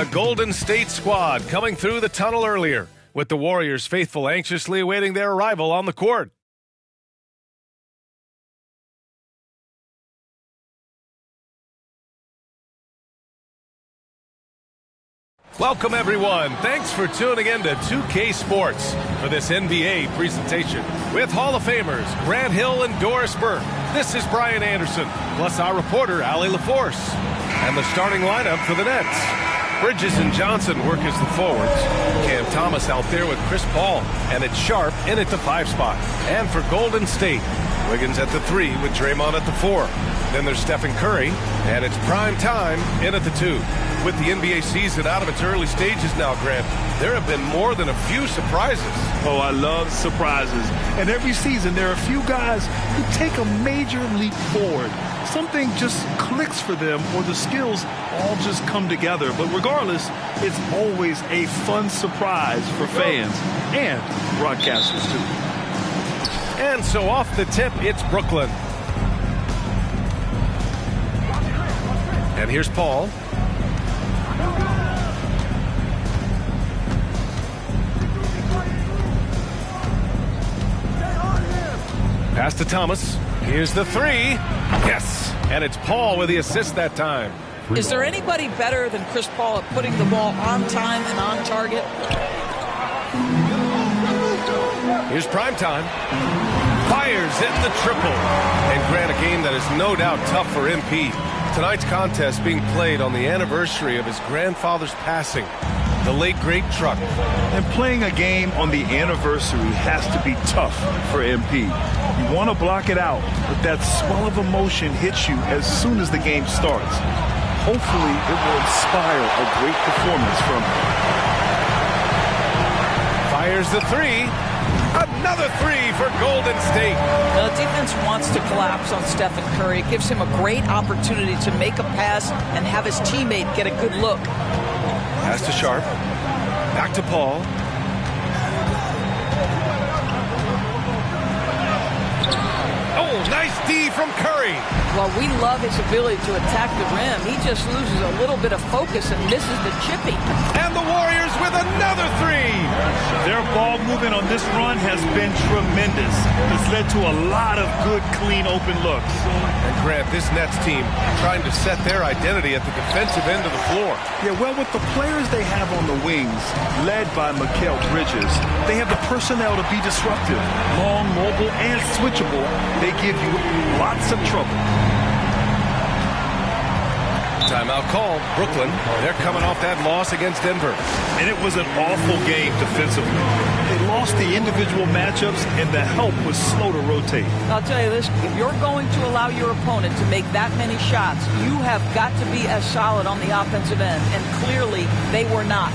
The Golden State squad coming through the tunnel earlier, with the Warriors faithful anxiously awaiting their arrival on the court. Welcome, everyone. Thanks for tuning in to 2K Sports for this NBA presentation with Hall of Famers Grant Hill and Doris Burke. This is Brian Anderson, plus our reporter, Allie LaForce. And the starting lineup for the Nets. Bridges and Johnson work as the forwards. Cam Thomas out there with Chris Paul. And it's Sharp in at the 5 spot. And for Golden State, Wiggins at the 3 with Draymond at the 4. Then there's Stephen Curry. And it's prime time in at the 2. With the NBA season out of its early stages now, Grant, there have been more than a few surprises. Oh, I love surprises. And every season there are a few guys who take a major leap forward. Something just clicks for them, or the skills all just come together. But regardless, it's always a fun surprise for fans and broadcasters too. And so off the tip, it's Brooklyn. And here's Paul. Pass to Thomas. Here's the 3. Yes. And it's Paul with the assist that time. Is there anybody better than Chris Paul at putting the ball on time and on target? Here's prime time. Fires in the triple. And Grant, a game that is no doubt tough for MP. Tonight's contest being played on the anniversary of his grandfather's passing, the late great Truck. And playing a game on the anniversary has to be tough for MP. You want to block it out, but that swell of emotion hits you as soon as the game starts. Hopefully, it will inspire a great performance from him. Fires the 3. Another 3 for Golden State. The defense wants to collapse on Stephen Curry. It gives him a great opportunity to make a pass and have his teammate get a good look. Pass to Sharp. Back to Paul. Oh, nice D from Curry. Well, we love his ability to attack the rim. He just loses a little bit of focus and misses the chipping. And the Warriors with another 3. Their ball movement on this run has been tremendous. It's led to a lot of good, clean, open looks. And Grant, this Nets team trying to set their identity at the defensive end of the floor. Yeah, well, with the players they have on the wings, led by Mikal Bridges, they have the personnel to be disruptive. Long, mobile, and switchable. They give you lots of trouble. Timeout called. Brooklyn, they're coming off that loss against Denver. And it was an awful game defensively. They lost the individual matchups, and the help was slow to rotate. I'll tell you this, if you're going to allow your opponent to make that many shots, you have got to be as solid on the offensive end, and clearly they were not.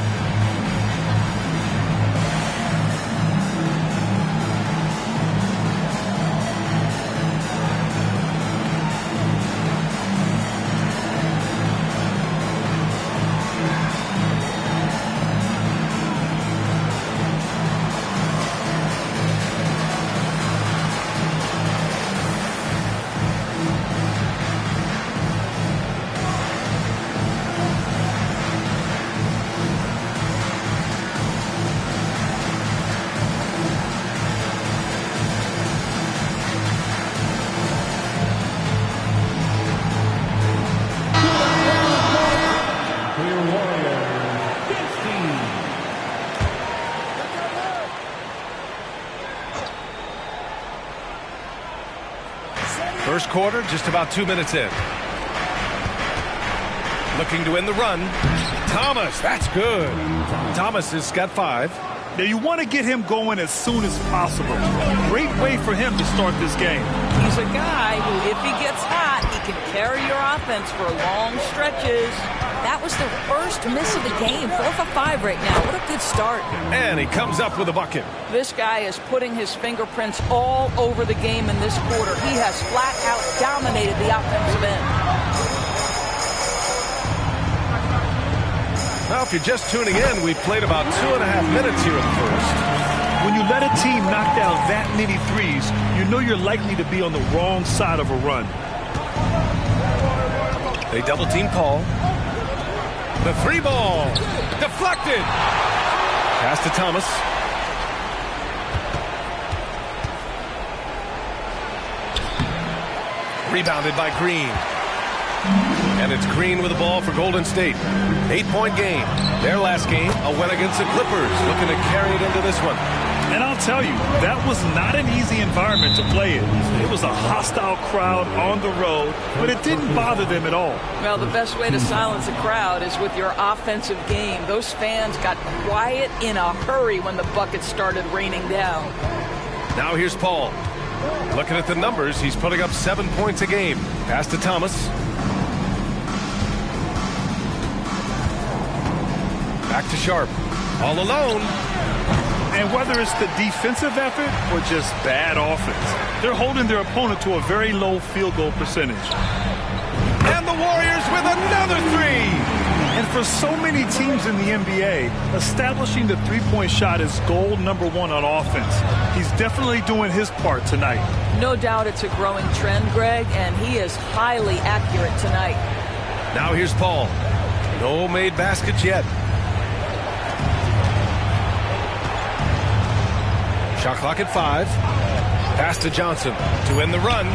First quarter, just about 2 minutes in. Looking to win the run. Thomas, that's good. Thomas has got 5. Now you want to get him going as soon as possible. Great way for him to start this game. He's a guy who, if he gets hot, he can carry your offense for long stretches. That was the first miss of the game. 4 for 5 right now. What a good start. And he comes up with a bucket. This guy is putting his fingerprints all over the game in this quarter. He has flat out dominated the offensive end. Now, if you're just tuning in, we've played about 2.5 minutes here in the first. When you let a team knock down that many threes, you know you're likely to be on the wrong side of a run. They double team Paul. The 3 ball. Deflected. Pass to Thomas. Rebounded by Green. And it's Green with the ball for Golden State. 8-point game. Their last game, a win against the Clippers. Looking to carry it into this one. And I'll tell you, that was not an easy environment to play in. It was a hostile crowd on the road, but it didn't bother them at all. Well, the best way to silence a crowd is with your offensive game. Those fans got quiet in a hurry when the buckets started raining down. Now here's Paul. Looking at the numbers, he's putting up 7 points a game. Pass to Thomas. Back to Sharp. All alone. And whether it's the defensive effort or just bad offense, they're holding their opponent to a very low field goal percentage. And the Warriors with another 3. And for so many teams in the NBA, establishing the three-point shot is goal number 1 on offense. He's definitely doing his part tonight. No doubt it's a growing trend, Greg, and he is highly accurate tonight. Now here's Paul. No made baskets yet. Shot clock at 5. Pass to Johnson to end the run.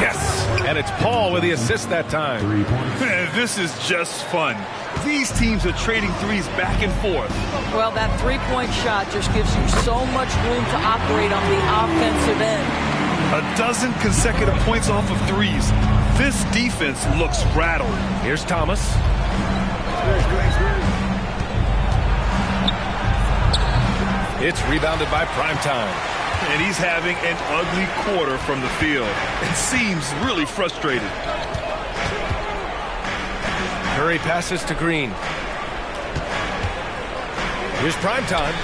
Yes, and it's Paul with the assist that time. This is just fun. These teams are trading threes back and forth. Well, that three-point shot just gives you so much room to operate on the offensive end. A dozen consecutive points off of threes. This defense looks rattled. Here's Thomas. It's rebounded by Primetime. And he's having an ugly quarter from the field. It seems really frustrated. Curry passes to Green. Here's Primetime.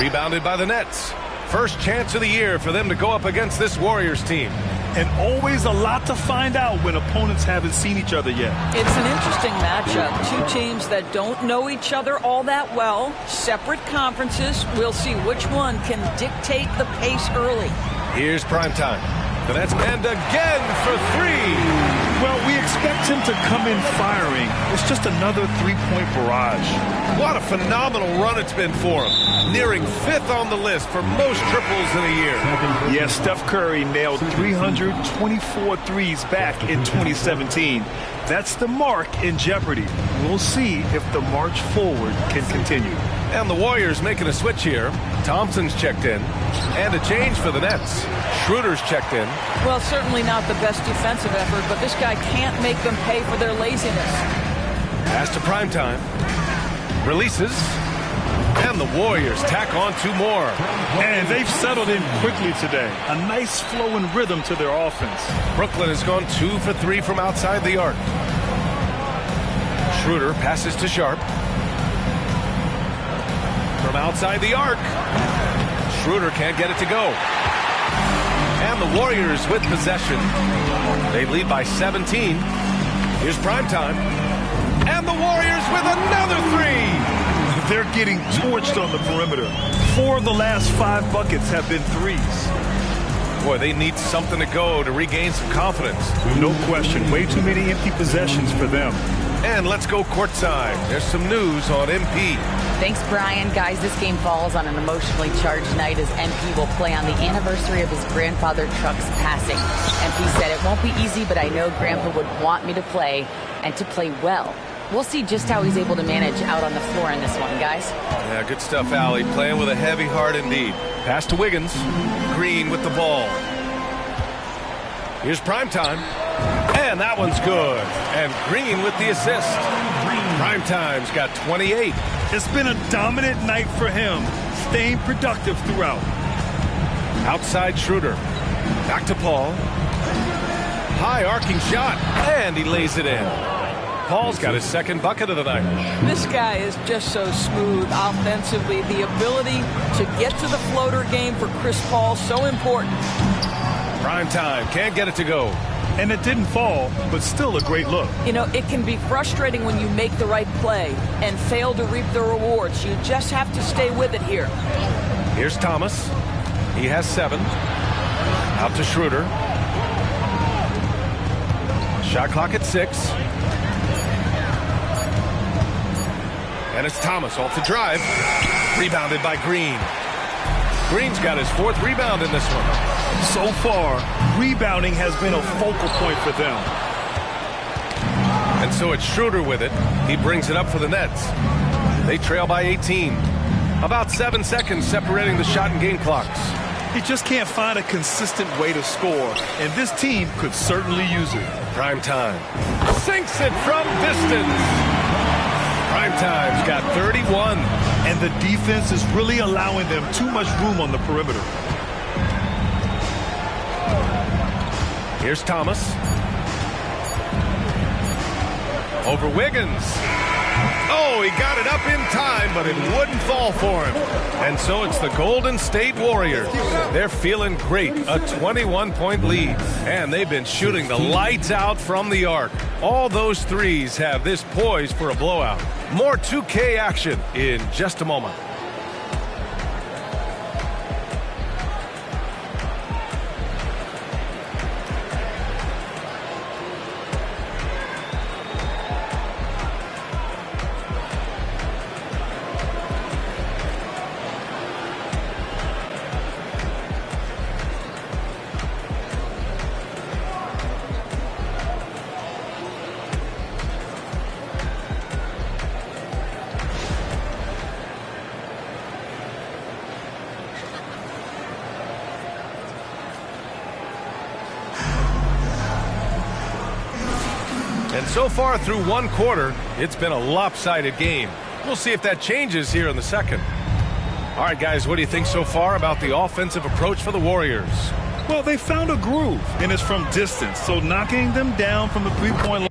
Rebounded by the Nets. First chance of the year for them to go up against this Warriors team. And always a lot to find out when opponents haven't seen each other yet. It's an interesting matchup. Two teams that don't know each other all that well. Separate conferences. We'll see which one can dictate the pace early. Here's Primetime. The Nets, and again for 3. Well, we expect him to come in firing. It's just another three-point barrage. What a phenomenal run it's been for him. Nearing 5th on the list for most triples in a year. Yes, Steph Curry nailed 324 threes back in 2017. That's the mark in jeopardy. We'll see if the march forward can continue. And the Warriors making a switch here. Thompson's checked in. And a change for the Nets. Schroeder's checked in. Well, certainly not the best defensive effort, but this guy can't make them pay for their laziness. Pass to Primetime. Releases. And the Warriors tack on 2 more. And they've settled in quickly today. A nice flow and rhythm to their offense. Brooklyn has gone 2 for 3 from outside the arc. Schroeder passes to Sharp. From outside the arc. Schroeder can't get it to go. And the Warriors with possession. They lead by 17. Here's Primetime. And the Warriors with another 3. They're getting torched on the perimeter. 4 of the last 5 buckets have been threes. Boy, they need something to go to regain some confidence. No question. Way too many empty possessions for them. And let's go courtside. There's some news on MP. Thanks, Brian. Guys, this game falls on an emotionally charged night as MP will play on the anniversary of his grandfather Chuck's passing. MP said, "It won't be easy, but I know Grandpa would want me to play and to play well." We'll see just how he's able to manage out on the floor in this one, guys. Yeah, good stuff, Allie. Playing with a heavy heart indeed. Pass to Wiggins. Green with the ball. Here's Primetime. And that one's good. And Green with the assist. Primetime's got 28. It's been a dominant night for him, staying productive throughout. Outside Schroeder. Back to Paul. High arcing shot. And he lays it in. Paul's got his second bucket of the night. This guy is just so smooth offensively. The ability to get to the floater game for Chris Paul, so important. Primetime can't get it to go. And it didn't fall, but still a great look. You know, it can be frustrating when you make the right play and fail to reap the rewards. You just have to stay with it here. Here's Thomas. He has 7. Out to Schroeder. Shot clock at 6. And it's Thomas off the drive. Rebounded by Green. Green's got his 4th rebound in this one. So far, rebounding has been a focal point for them. And so it's Schroeder with it. He brings it up for the Nets. They trail by 18. About 7 seconds separating the shot and game clocks. He just can't find a consistent way to score, and this team could certainly use it. Primetime sinks it from distance. Primetime's got 31. And the defense is really allowing them too much room on the perimeter. Here's Thomas. Over Wiggins. Oh, he got it up in time, but it wouldn't fall for him. And so it's the Golden State Warriors. They're feeling great. A 21-point lead. And they've been shooting the lights out from the arc. All those threes have this poised for a blowout. More 2K action in just a moment. And so far through one quarter, it's been a lopsided game. We'll see if that changes here in the second. All right, guys, what do you think so far about the offensive approach for the Warriors? Well, they found a groove, and it's from distance, so knocking them down from the three-point line.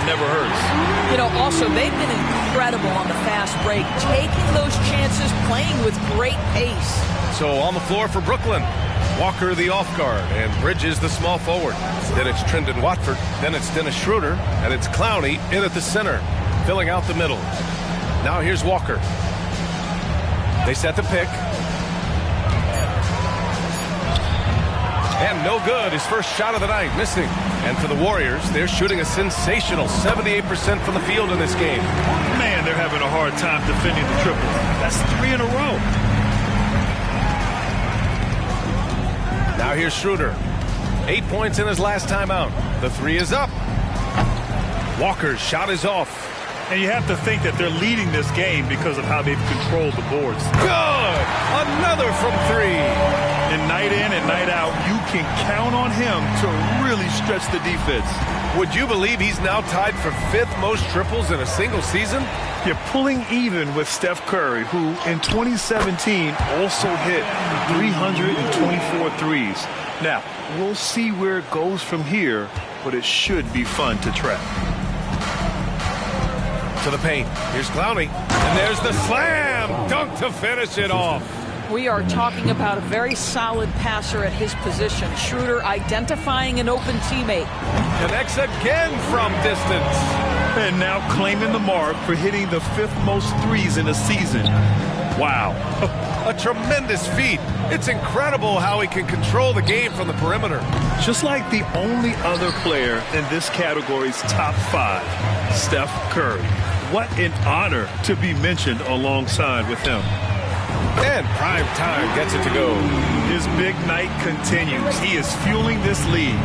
Never hurts. You know, also, they've been incredible on the fast break, taking those chances, playing with great pace. So on the floor for Brooklyn, Walker the off guard and Bridges the small forward. Then it's Trendon Watford, then it's Dennis Schroeder, and it's Clowney in at the center, filling out the middle. Now here's Walker. They set the pick. And no good. His first shot of the night, missing. And for the Warriors, they're shooting a sensational 78% from the field in this game. Man, they're having a hard time defending the triple. That's 3 in a row. Now here's Schroeder. 8 points in his last time out. The three is up. Walker's shot is off. And you have to think that they're leading this game because of how they've controlled the boards. Good! Another from three. And night in and night out, you can count on him to really stretch the defense. Would you believe he's now tied for 5th most triples in a single season? You're pulling even with Steph Curry, who in 2017 also hit 324 threes. Now, we'll see where it goes from here, but it should be fun to track. To the paint. Here's Clowney. And there's the slam dunk to finish it off. We are talking about a very solid passer at his position. Schroeder identifying an open teammate. Connects again from distance. And now claiming the mark for hitting the 5th most threes in a season. Wow. A tremendous feat. It's incredible how he can control the game from the perimeter. Just like the only other player in this category's top 5, Steph Curry. What an honor to be mentioned alongside with him. And prime time gets it to go. His big night continues. He is fueling this lead.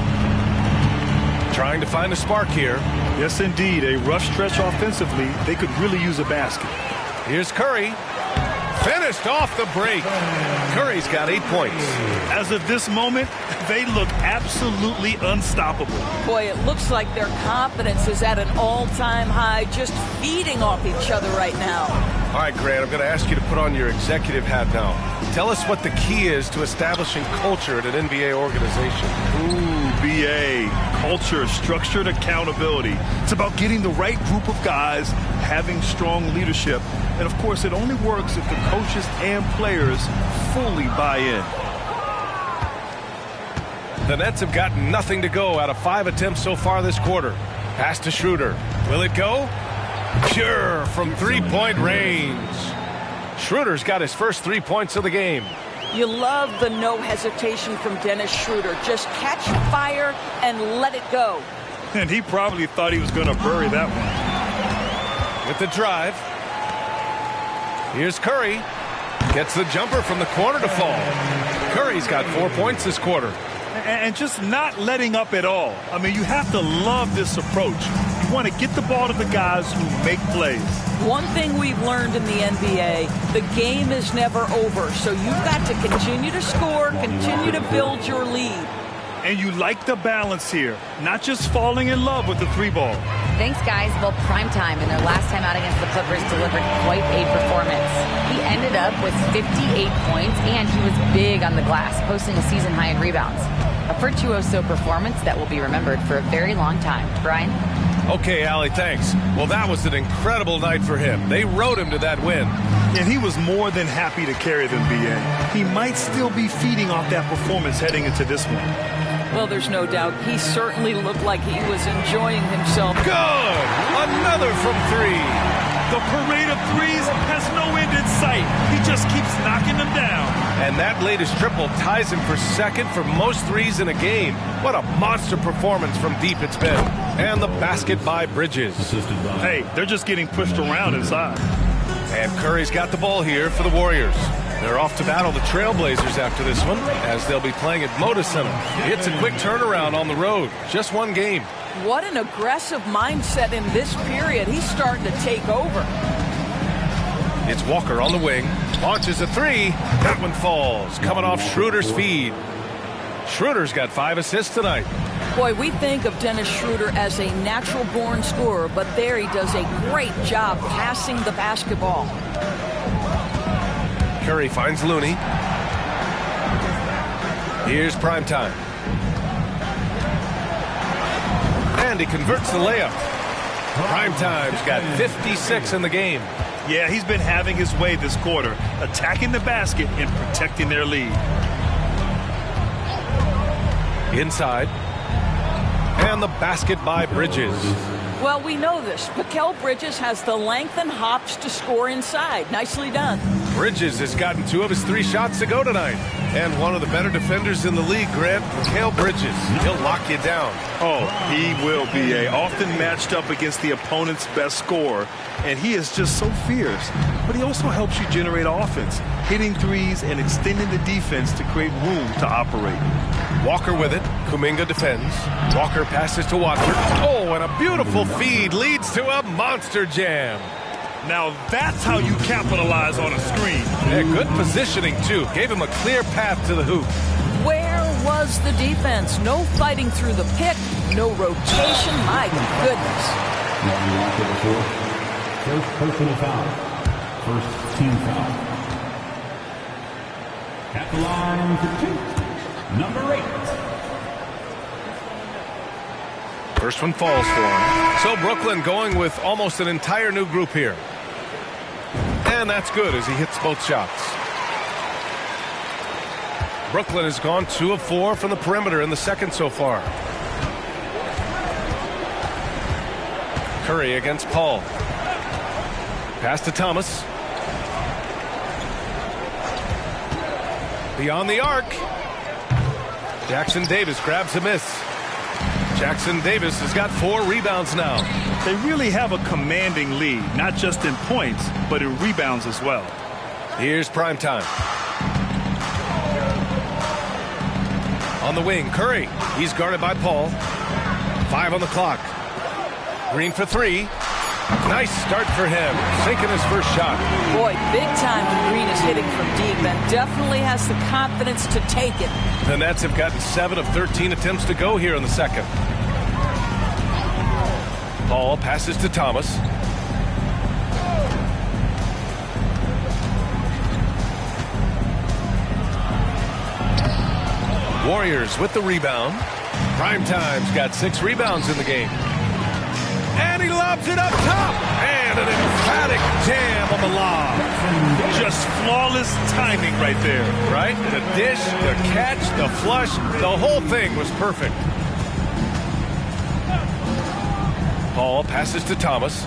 Trying to find a spark here. Yes, indeed. A rough stretch offensively. They could really use a basket. Here's Curry. Finished off the break. Curry's got 8 points. As of this moment, they look absolutely unstoppable. Boy, it looks like their confidence is at an all-time high, just feeding off each other right now. All right, Grant, I'm going to ask you to put on your executive hat now. Tell us what the key is to establishing culture at an NBA organization. Ooh, BA. Culture, structured accountability. It's about getting the right group of guys, having strong leadership. And, of course, it only works if the coaches and players fully buy in. The Nets have gotten nothing to go out of 5 attempts so far this quarter. Pass to Schroeder. Will it go? Sure, from 3-point range. Schroeder's got his first 3 points of the game. You love the no hesitation from Dennis Schroeder. Just catch fire and let it go. And he probably thought he was going to bury that one. With the drive. Here's Curry. Gets the jumper from the corner to fall. Curry's got 4 points this quarter. And just not letting up at all. I mean, you have to love this approach. You want to get the ball to the guys who make plays. One thing we've learned in the NBA, the game is never over. So you've got to continue to score, continue to build your lead. And you like the balance here, not just falling in love with the 3-ball. Thanks, guys. Well, primetime in their last time out against the Clippers delivered quite a performance. He ended up with 58 points, and he was big on the glass, posting a season-high in rebounds. A virtuoso performance that will be remembered for a very long time. Brian? Okay, Allie, thanks. Well, that was an incredible night for him. They rode him to that win. And he was more than happy to carry them, BA. He might still be feeding off that performance heading into this one. Well, there's no doubt. He certainly looked like he was enjoying himself. Good! Another from 3. The parade of threes has no end in sight. He just keeps knocking them down. And that latest triple ties him for second for most threes in a game. What a monster performance from deep it's been. And the basket by Bridges. Hey, they're just getting pushed around inside. And Curry's got the ball here for the Warriors. They're off to battle the Trailblazers after this one, as they'll be playing at Moda Center. It's a quick turnaround on the road. Just one game. What an aggressive mindset in this period. He's starting to take over. It's Walker on the wing. Launches a 3. That one falls. Coming off Schroeder's feed. Schroeder's got 5 assists tonight. Boy, we think of Dennis Schroeder as a natural-born scorer, but there he does a great job passing the basketball. Curry finds Looney. Here's primetime. And he converts the layup. Primetime's got 56 in the game. Yeah, he's been having his way this quarter, attacking the basket and protecting their lead. Inside. And the basket by Bridges. Well, we know this. Mikal Bridges has the length and hops to score inside. Nicely done. Bridges has gotten 2 of his 3 shots to go tonight. And one of the better defenders in the league, Grant, Mikal Bridges. He'll lock you down. Oh, he will be often matched up against the opponent's best scorer. And he is just so fierce. But he also helps you generate offense, hitting threes and extending the defense to create room to operate. Walker with it. Kuminga defends. Walker passes to Watford. Oh, and a beautiful feed leads to a monster jam. Now that's how you capitalize on a screen. Yeah, good positioning, too. Gave him a clear path to the hoop. Where was the defense? No fighting through the pick, no rotation. My goodness. First personal foul. First team foul. At the line for 2. Number 8. First one falls for him. So Brooklyn going with almost an entire new group here. And that's good as he hits both shots. Brooklyn has gone 2 of 4 from the perimeter in the second so far. Curry against Paul. Pass to Thomas. Beyond the arc. Jackson Davis grabs a miss. Jackson Davis has got 4 rebounds now. They really have a commanding lead, not just in points, but in rebounds as well. Here's primetime. On the wing, Curry. He's guarded by Paul. 5 on the clock. Green for 3. Nice start for him. Sinking his first shot. Boy, big time when Green is hitting from deep and definitely has the confidence to take it. The Nets have gotten 7 of 13 attempts to go here in the second. Paul passes to Thomas. Warriors with the rebound. Primetime's got 6 rebounds in the game. And he lobs it up top. And an emphatic jam on the lob. Just flawless timing right there. Right? The dish, the catch, the flush, the whole thing was perfect. Paul passes to Thomas.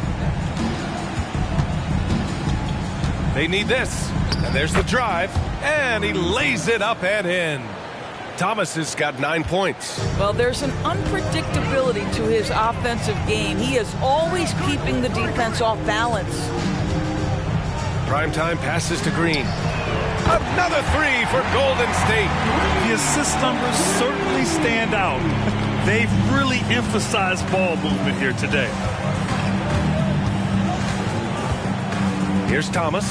They need this. And there's the drive. And he lays it up and in. Thomas has got 9 points. Well, there's an unpredictability to his offensive game. He is always keeping the defense off balance. Primetime passes to Green. Another 3 for Golden State. The assist numbers certainly stand out. They've really emphasized ball movement here today. Here's Thomas.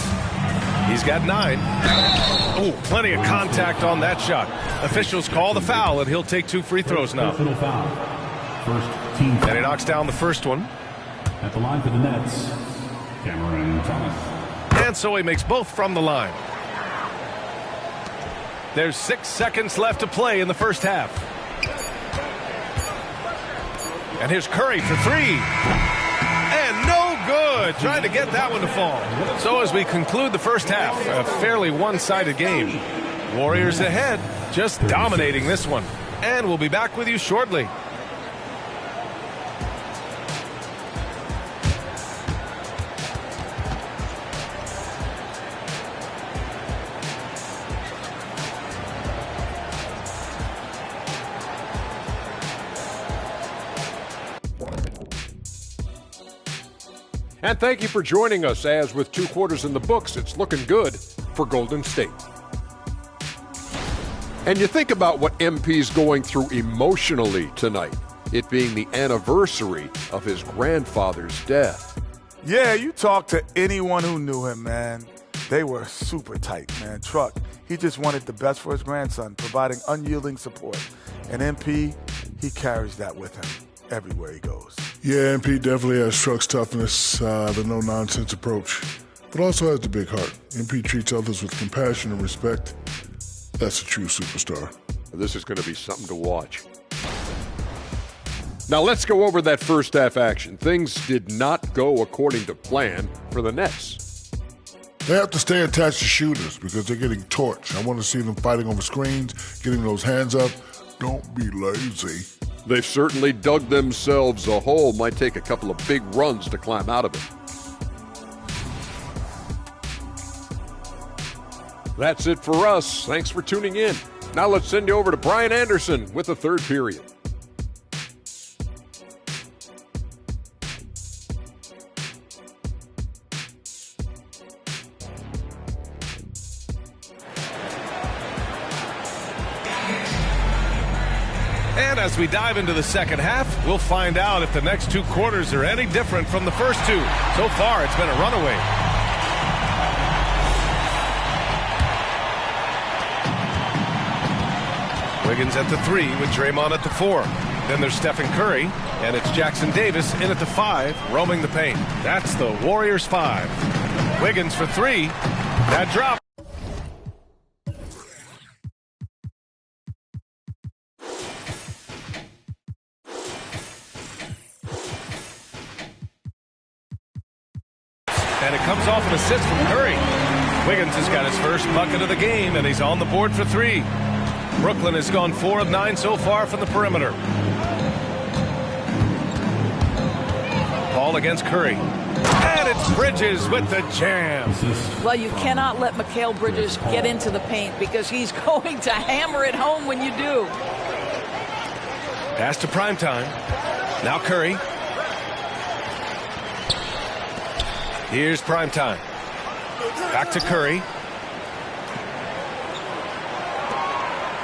He's got 9. Oh, plenty of contact on that shot. Officials call the foul, and he'll take 2 free throws now. First team foul. And he knocks down the first one. At the line for the Nets, Cameron Thomas. And so he makes both from the line. There's 6 seconds left to play in the first half. And here's Curry for 3. And no good. Trying to get that one to fall. So as we conclude the first half, a fairly one-sided game. Warriors ahead, just dominating this one. And we'll be back with you shortly. And thank you for joining us as with 2 quarters in the books, it's looking good for Golden State. And you think about what MP's going through emotionally tonight, it being the anniversary of his grandfather's death. Yeah, you talk to anyone who knew him, man. They were super tight, man. Truck, he just wanted the best for his grandson, providing unyielding support. And MP, he carries that with him everywhere he goes. Yeah, MP definitely has Truck's toughness, the no-nonsense approach, but also has the big heart. MP treats others with compassion and respect. That's a true superstar. This is going to be something to watch. Now let's go over that first half action. Things did not go according to plan for the Nets. They have to stay attached to shooters because they're getting torched. I want to see them fighting over screens, getting those hands up. Don't be lazy. They've certainly dug themselves a hole. Might take a couple of big runs to climb out of it. That's it for us. Thanks for tuning in. Now let's send you over to Brian Anderson with the third period. And as we dive into the second half, we'll find out if the next two quarters are any different from the first two. So far, it's been a runaway. Wiggins at the 3 with Draymond at the 4. Then there's Stephen Curry, and it's Jackson Davis in at the 5, roaming the paint. That's the Warriors 5. Wiggins for 3. That drop. And it comes off an assist from Curry. Wiggins has got his first bucket of the game, and he's on the board for 3. Brooklyn has gone 4 of 9 so far from the perimeter. Paul against Curry. And it's Bridges with the jam. Well, you cannot let Mikal Bridges get into the paint because he's going to hammer it home when you do. Pass to Primetime. Now Curry. Here's Primetime. Back to Curry.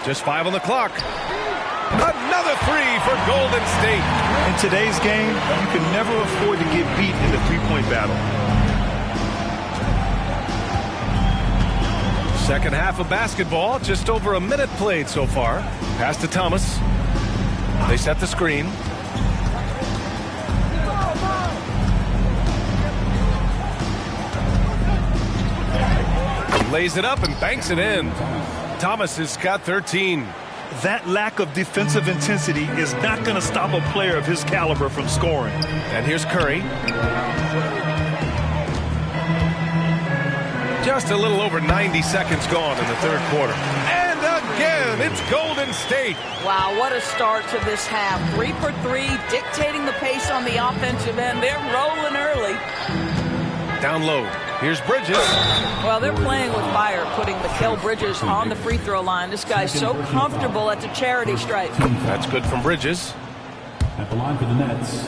Just 5 on the clock. Another 3 for Golden State. In today's game, you can never afford to get beat in the three-point battle. Second half of basketball, just over a minute played so far. Pass to Thomas. They set the screen. Lays it up and banks it in. Thomas has got 13. That lack of defensive intensity is not going to stop a player of his caliber from scoring. And here's Curry. Just a little over 90 seconds gone in the third quarter. And again, it's Golden State. Wow, what a start to this half. 3 for 3, dictating the pace on the offensive end. They're rolling early. Down low. Here's Bridges. Well, they're playing with fire, putting Mikal Bridges on the free throw line. This guy's so comfortable at the charity stripe. That's good from Bridges. At the line for the Nets,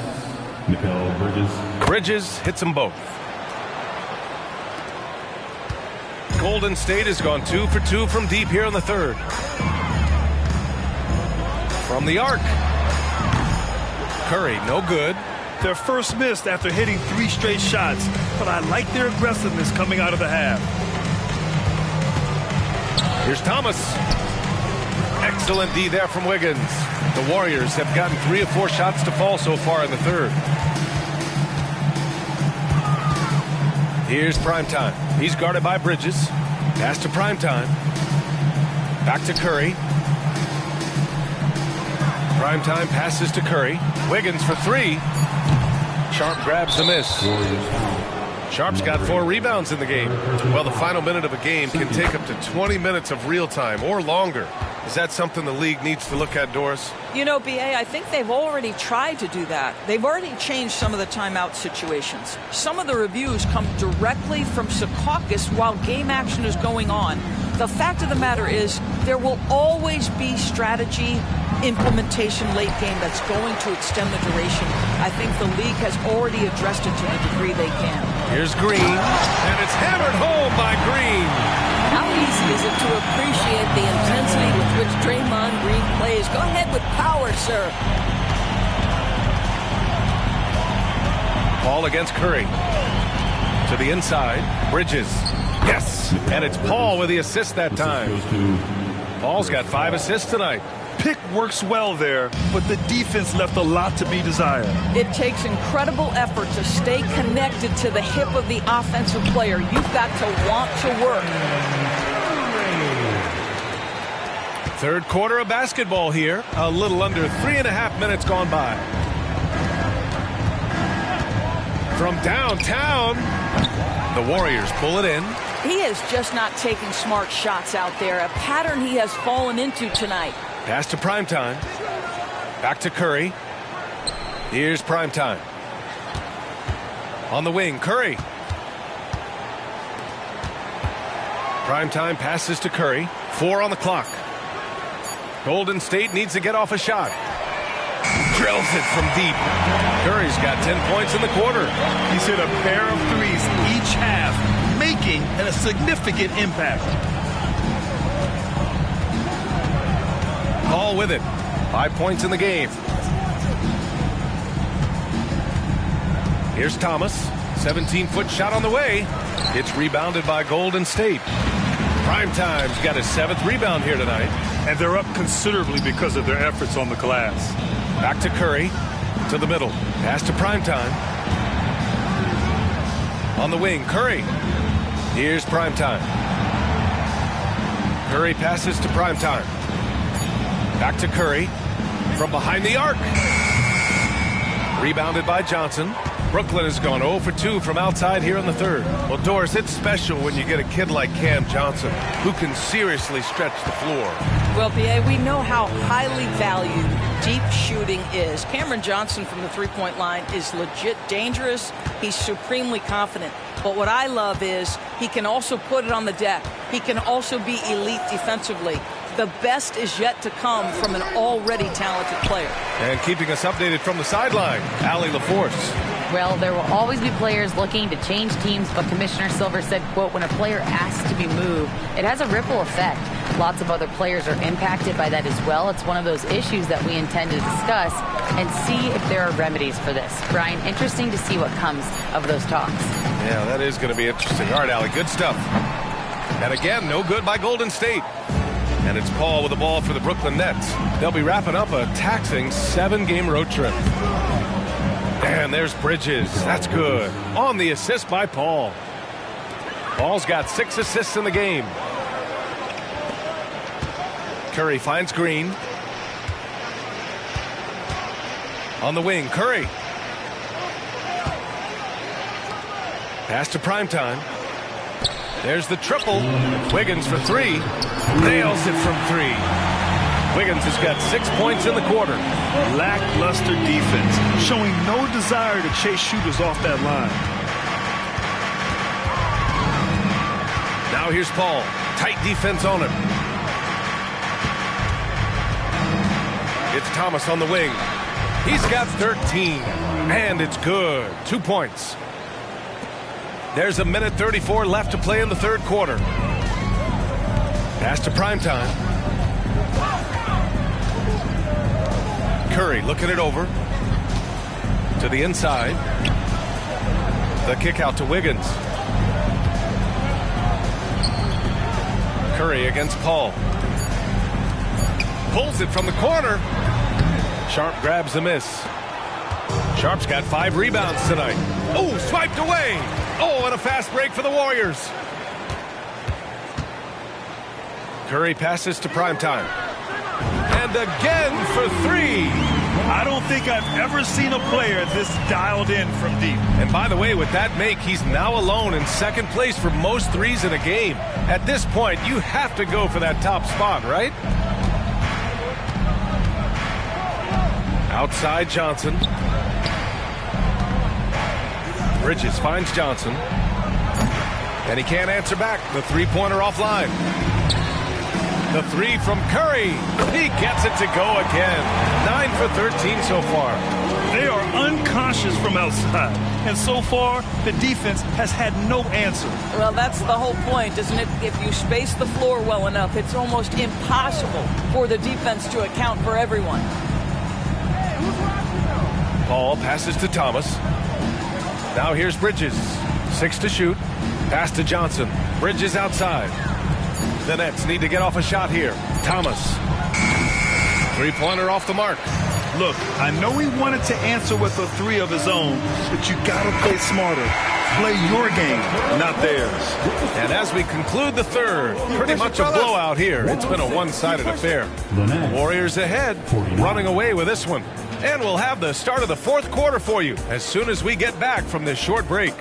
Mikal Bridges. Bridges hits them both. Golden State has gone 2 for 2 from deep here in the third. From the arc. Curry, no good. Their first missed after hitting 3 straight shots, but I like their aggressiveness coming out of the half. Here's Thomas. Excellent D there from Wiggins. The Warriors have gotten 3 of 4 shots to fall so far in the third. Here's Primetime. He's guarded by Bridges. Pass to Primetime. Back to Curry. Primetime passes to Curry. Wiggins for 3. Sharp grabs the miss. Sharp's got 4 rebounds in the game. Well, the final minute of a game can take up to 20 minutes of real time or longer. Is that something the league needs to look at, Doris? You know, B.A., I think they've already tried to do that. They've already changed some of the timeout situations. Some of the reviews come directly from Secaucus while game action is going on. The fact of the matter is there will always be strategy implementation late game that's going to extend the duration. I think the league has already addressed it to the degree they can. Here's Green, and it's hammered home by Green. How easy is it to appreciate the intensity with which Draymond Green plays? Go ahead with power, sir. Paul against Curry. To the inside, Bridges. Yes, and it's Paul with the assist that time. Paul's got 5 assists tonight. Pick works well there, but the defense left a lot to be desired. It takes incredible effort to stay connected to the hip of the offensive player. You've got to want to work. Third quarter of basketball here. A little under 3.5 minutes gone by. From downtown, the Warriors pull it in. He is just not taking smart shots out there, a pattern he has fallen into tonight. Pass to Primetime. Back to Curry. Here's Primetime. On the wing, Curry. Primetime passes to Curry. 4 on the clock. Golden State needs to get off a shot. Drills it from deep. Curry's got 10 points in the quarter. He's hit a pair of threes each half, making a significant impact. Paul with it. 5 points in the game. Here's Thomas. 17-foot shot on the way. It's rebounded by Golden State. Primetime's got his 7th rebound here tonight. And they're up considerably because of their efforts on the glass. Back to Curry. To the middle. Pass to Primetime. On the wing, Curry. Here's Primetime. Curry passes to Primetime. Back to Curry. From behind the arc. Rebounded by Johnson. Brooklyn has gone 0 for 2 from outside here in the third. Well, Doris, it's special when you get a kid like Cam Johnson who can seriously stretch the floor. Well, B.A., we know how highly valued deep shooting is. Cameron Johnson from the three-point line is legit dangerous. He's supremely confident. But what I love is he can also put it on the deck. He can also be elite defensively. The best is yet to come from an already talented player. And keeping us updated from the sideline, Allie LaForce. Well, there will always be players looking to change teams, but Commissioner Silver said, quote, when a player asks to be moved, it has a ripple effect. Lots of other players are impacted by that as well. It's one of those issues that we intend to discuss and see if there are remedies for this. Brian, interesting to see what comes of those talks. Yeah, that is going to be interesting. All right, Allie, good stuff. And again, no good by Golden State. And it's Paul with the ball for the Brooklyn Nets. They'll be wrapping up a taxing 7-game road trip. And there's Bridges. That's good. On the assist by Paul. Paul's got 6 assists in the game. Curry finds Green. On the wing, Curry. Pass to Primetime. There's the triple. Wiggins for 3. Nails it from 3. Wiggins has got 6 points in the quarter. Lackluster defense, showing no desire to chase shooters off that line. Now here's Paul. Tight defense on him. It's Thomas on the wing. He's got 13. And it's good. 2 points. There's 1:34 left to play in the third quarter. Pass to Primetime. Curry looking it over. To the inside. The kick out to Wiggins. Curry against Paul. Pulls it from the corner. Sharp grabs the miss. Sharp's got 5 rebounds tonight. Oh, swiped away. Oh, and a fast break for the Warriors. Curry passes to Primetime. And again for 3. I don't think I've ever seen a player this dialed in from deep. And by the way, with that make, he's now alone in second place for most threes in a game. At this point, you have to go for that top spot, right? Outside Johnson. Bridges finds Johnson. And he can't answer back. The three-pointer offline. The 3 from Curry. He gets it to go again. 9 for 13 so far. They are unconscious from outside. And so far, the defense has had no answer. Well, that's the whole point, isn't it? If you space the floor well enough, it's almost impossible for the defense to account for everyone. Paul passes to Thomas. Now here's Bridges. 6 to shoot. Pass to Johnson. Bridges outside. The Nets need to get off a shot here. Thomas. Three-pointer off the mark. Look, I know he wanted to answer with a 3 of his own, but you gotta play smarter. Play your game, not theirs. And as we conclude the third, pretty much a blowout here. It's been a one-sided affair. Warriors ahead, running away with this one. And we'll have the start of the fourth quarter for you as soon as we get back from this short break.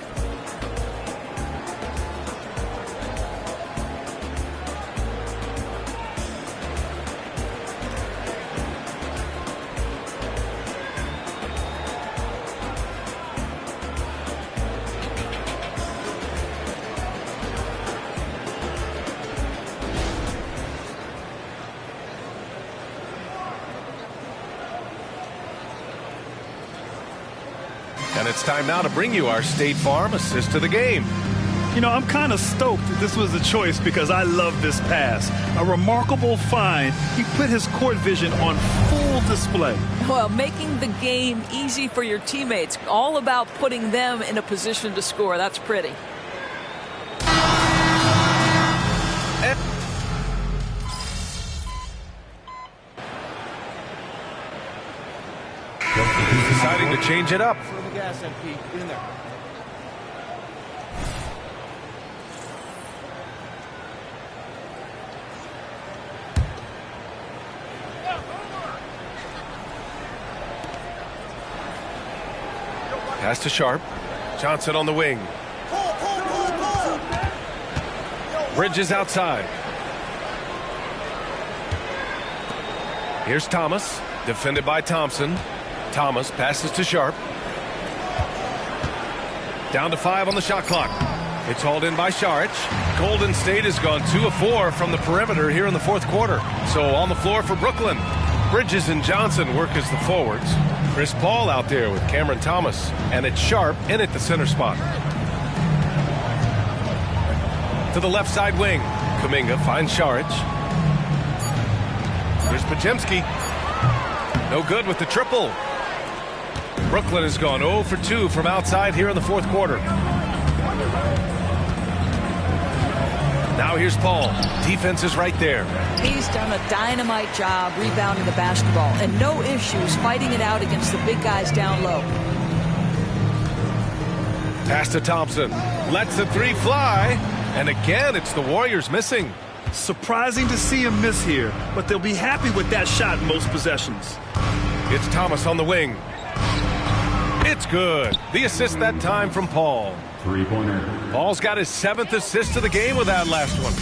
And it's time now to bring you our State Farm assist of the game. You know, I'm kind of stoked this was a choice because I love this pass. A remarkable find. He put his court vision on full display. Well, making the game easy for your teammates. All about putting them in a position to score. That's pretty. He's deciding to change it up. Pass to Sharp. Johnson on the wing. Bridges outside. Here's Thomas, defended by Thompson. Thomas passes to Sharp. Down to 5 on the shot clock. It's hauled in by Saric. Golden State has gone 2 of 4 from the perimeter here in the fourth quarter. So on the floor for Brooklyn. Bridges and Johnson work as the forwards. Chris Paul out there with Cameron Thomas. And it's Sharp in at the center spot. To the left side wing. Kuminga finds Saric. Here's Podziemski. No good with the triple. Brooklyn has gone 0 for 2 from outside here in the fourth quarter. Now here's Paul. Defense is right there. He's done a dynamite job rebounding the basketball and no issues fighting it out against the big guys down low. Pass to Thompson. Lets the three fly. And again, it's the Warriors missing. Surprising to see him miss here, but they'll be happy with that shot most possessions. It's Thomas on the wing. It's good. The assist that time from Paul. Three-pointer. Paul's got his 7th assist of the game with that last one.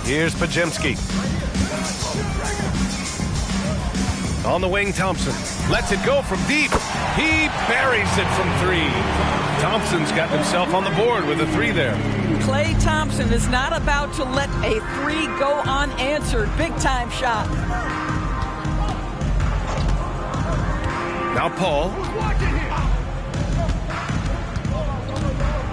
Here's Podziemski. On the wing, Thompson. Lets it go from deep. He buries it from 3. Thompson's got himself on the board with a 3 there. Klay Thompson is not about to let a 3 go unanswered. Big time shot. Now Paul.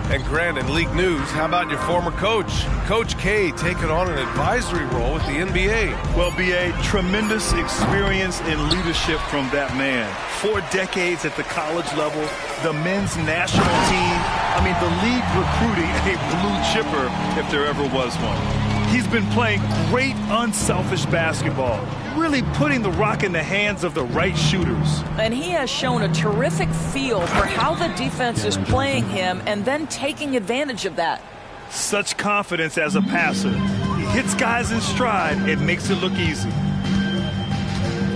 And Grant, in league news, how about your former coach? Coach K taking on an advisory role with the NBA. Well, B.A., tremendous experience and leadership from that man. 4 decades at the college level, the men's national team. I mean, the league recruiting a blue chipper if there ever was one. He's been playing great, unselfish basketball, really putting the rock in the hands of the right shooters. And he has shown a terrific feel for how the defense is playing him and then taking advantage of that. Such confidence as a passer. He hits guys in stride. It makes it look easy.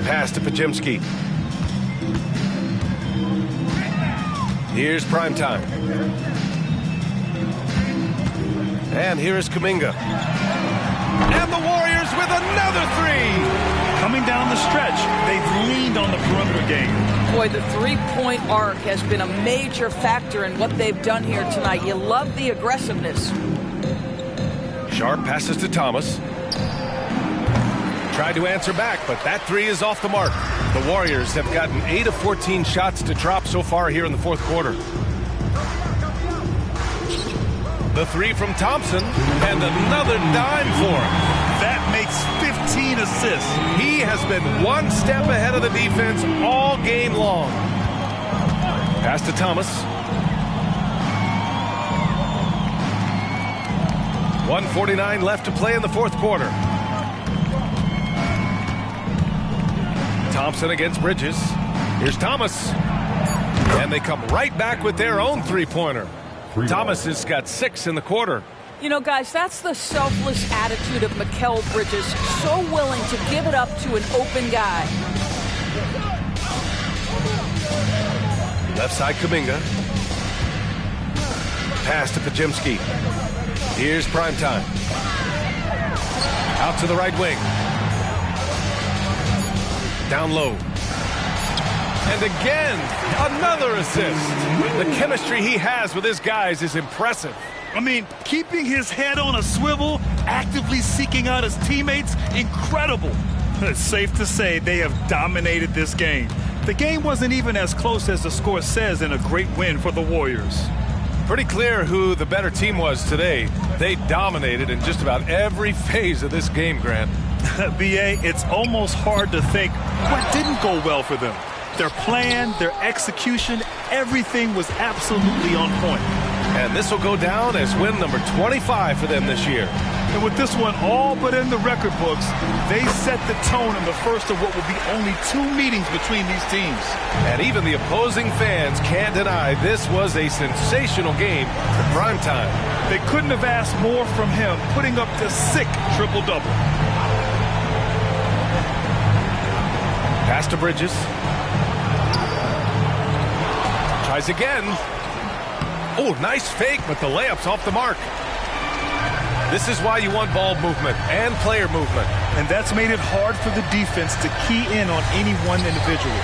Pass to Podziemski. Here's primetime. And here is Kuminga. And the Warriors with another 3. Coming down the stretch, they've leaned on the perimeter game. Boy, the three-point arc has been a major factor in what they've done here tonight. You love the aggressiveness. Sharp passes to Thomas. Tried to answer back, but that 3 is off the mark. The Warriors have gotten 8 of 14 shots to drop so far here in the fourth quarter. The 3 from Thompson, and another dime for him. That makes 15 assists. He has been one step ahead of the defense all game long. Pass to Thomas. 1:49 left to play in the fourth quarter. Thompson against Bridges. Here's Thomas. And they come right back with their own three-pointer. Thomas has got 6 in the quarter. You know, guys, that's the selfless attitude of Mikal Bridges. So willing to give it up to an open guy. Left side, Kuminga. Pass to Podziemski. Here's primetime. Out to the right wing. Down low. And again, another assist. The chemistry he has with his guys is impressive. I mean, keeping his head on a swivel, actively seeking out his teammates, incredible. It's safe to say they have dominated this game. The game wasn't even as close as the score says in a great win for the Warriors. Pretty clear who the better team was today. They dominated in just about every phase of this game, Grant. B.A., it's almost hard to think what didn't go well for them. Their plan, their execution, everything was absolutely on point. And this will go down as win number 25 for them this year. And with this one all but in the record books, they set the tone in the first of what will be only 2 meetings between these teams. And even the opposing fans can't deny this was a sensational game for primetime. They couldn't have asked more from him, putting up the sick triple-double. Pass to Bridges. Tries again. Oh, nice fake, but the layup's off the mark. This is why you want ball movement and player movement. And that's made it hard for the defense to key in on any one individual.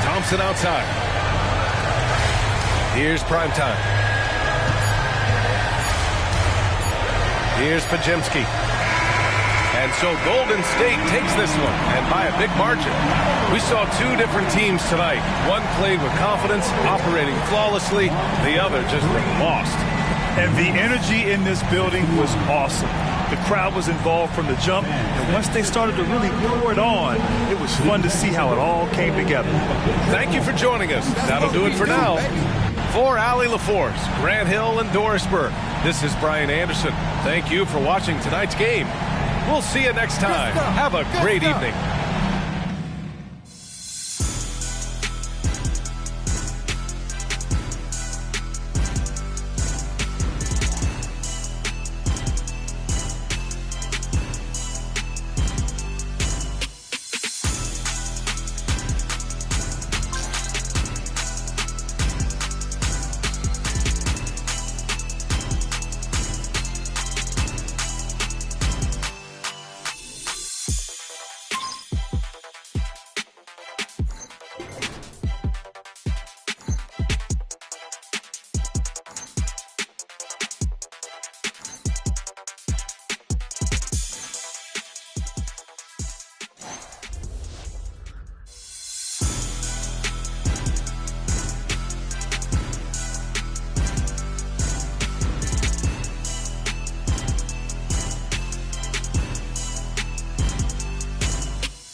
Thompson outside. Here's primetime. Here's Pajemski. And so Golden State takes this one, and by a big margin. We saw 2 different teams tonight. One played with confidence, operating flawlessly. The other just lost. And the energy in this building was awesome. The crowd was involved from the jump, and once they started to really pour it on, it was fun to see how it all came together. Thank you for joining us. That'll do it for now. For Allie LaForce, Grant Hill, and Doris Burke, this is Brian Anderson. Thank you for watching tonight's game. We'll see you next time. Have a great evening.